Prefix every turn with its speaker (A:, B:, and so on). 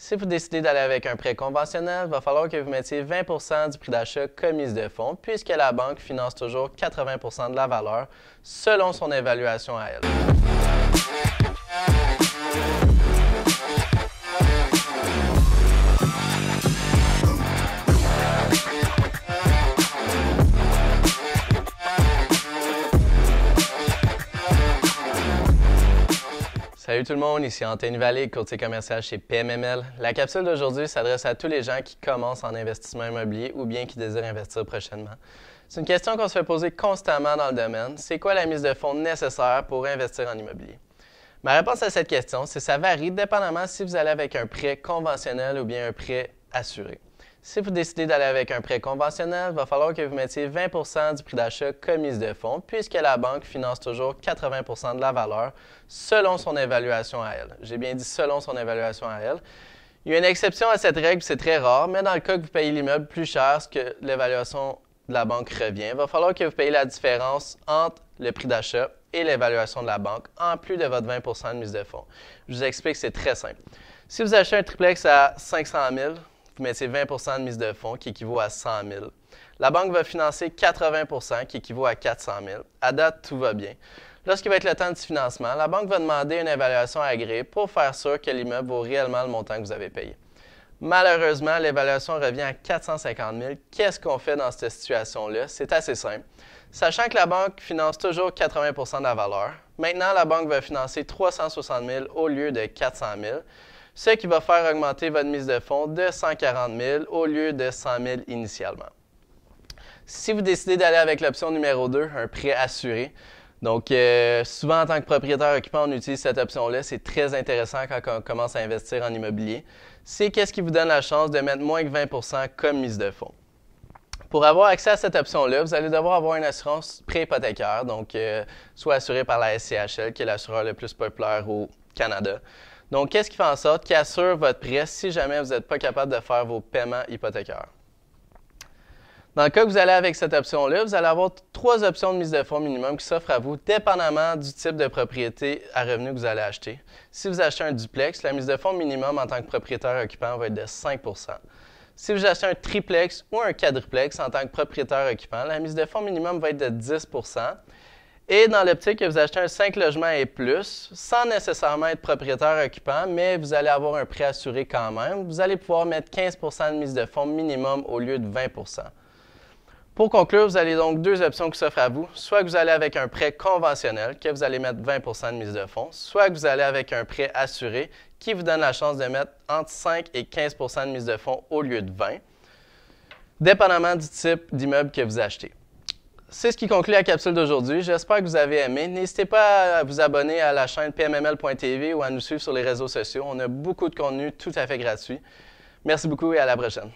A: Si vous décidez d'aller avec un prêt conventionnel, il va falloir que vous mettiez 20 du prix d'achat comme mise de fonds, puisque la banque finance toujours 80 de la valeur selon son évaluation à elle. Salut tout le monde, ici Anthony Vallée, courtier commercial chez PMML. La capsule d'aujourd'hui s'adresse à tous les gens qui commencent en investissement immobilier ou bien qui désirent investir prochainement. C'est une question qu'on se fait poser constamment dans le domaine. C'est quoi la mise de fonds nécessaire pour investir en immobilier? Ma réponse à cette question, c'est que ça varie dépendamment si vous allez avec un prêt conventionnel ou bien un prêt assuré. Si vous décidez d'aller avec un prêt conventionnel, il va falloir que vous mettiez 20 du prix d'achat comme mise de fonds, puisque la banque finance toujours 80 de la valeur selon son évaluation à elle. J'ai bien dit selon son évaluation à elle. Il y a une exception à cette règle, c'est très rare, mais dans le cas que vous payez l'immeuble plus cher que l'évaluation de la banque revient, il va falloir que vous payiez la différence entre le prix d'achat et l'évaluation de la banque, en plus de votre 20 de mise de fonds. Je vous explique, c'est très simple. Si vous achetez un triplex à 500 000, vous mettez 20 de mise de fonds qui équivaut à 100 000. La banque va financer 80 qui équivaut à 400 000. À date, tout va bien. Lorsqu'il va être le temps du financement, la banque va demander une évaluation agréée pour faire sûr que l'immeuble vaut réellement le montant que vous avez payé. Malheureusement, l'évaluation revient à 450 000. Qu'est-ce qu'on fait dans cette situation-là? C'est assez simple. Sachant que la banque finance toujours 80 de la valeur, maintenant la banque va financer 360 000 au lieu de 400 000. Ce qui va faire augmenter votre mise de fonds de 140 000 au lieu de 100 000 initialement. Si vous décidez d'aller avec l'option numéro 2, un prêt assuré, donc souvent en tant que propriétaire occupant, on utilise cette option-là. C'est très intéressant quand on commence à investir en immobilier. C'est qu'est-ce qui vous donne la chance de mettre moins que 20 comme mise de fonds. Pour avoir accès à cette option-là, vous allez devoir avoir une assurance pré-hypothécaire, donc soit assurée par la SCHL, qui est l'assureur le plus populaire au Canada. Donc, qu'est-ce qui fait en sorte qu'il assure votre prêt si jamais vous n'êtes pas capable de faire vos paiements hypothécaires? Dans le cas que vous allez avec cette option-là, vous allez avoir 3 options de mise de fonds minimum qui s'offrent à vous, dépendamment du type de propriété à revenu que vous allez acheter. Si vous achetez un duplex, la mise de fonds minimum en tant que propriétaire occupant va être de 5 Si vous achetez un triplex ou un quadruplex en tant que propriétaire occupant, la mise de fonds minimum va être de 10 Et dans l'optique que vous achetez un 5 logements et plus, sans nécessairement être propriétaire occupant, mais vous allez avoir un prêt assuré quand même, vous allez pouvoir mettre 15 de mise de fonds minimum au lieu de 20 Pour conclure, vous avez donc 2 options qui s'offrent à vous. Soit que vous allez avec un prêt conventionnel, que vous allez mettre 20 de mise de fonds, soit que vous allez avec un prêt assuré, qui vous donne la chance de mettre entre 5 et 15 de mise de fonds au lieu de 20 dépendamment du type d'immeuble que vous achetez. C'est ce qui conclut la capsule d'aujourd'hui. J'espère que vous avez aimé. N'hésitez pas à vous abonner à la chaîne pmml.tv ou à nous suivre sur les réseaux sociaux. On a beaucoup de contenu tout à fait gratuit. Merci beaucoup et à la prochaine.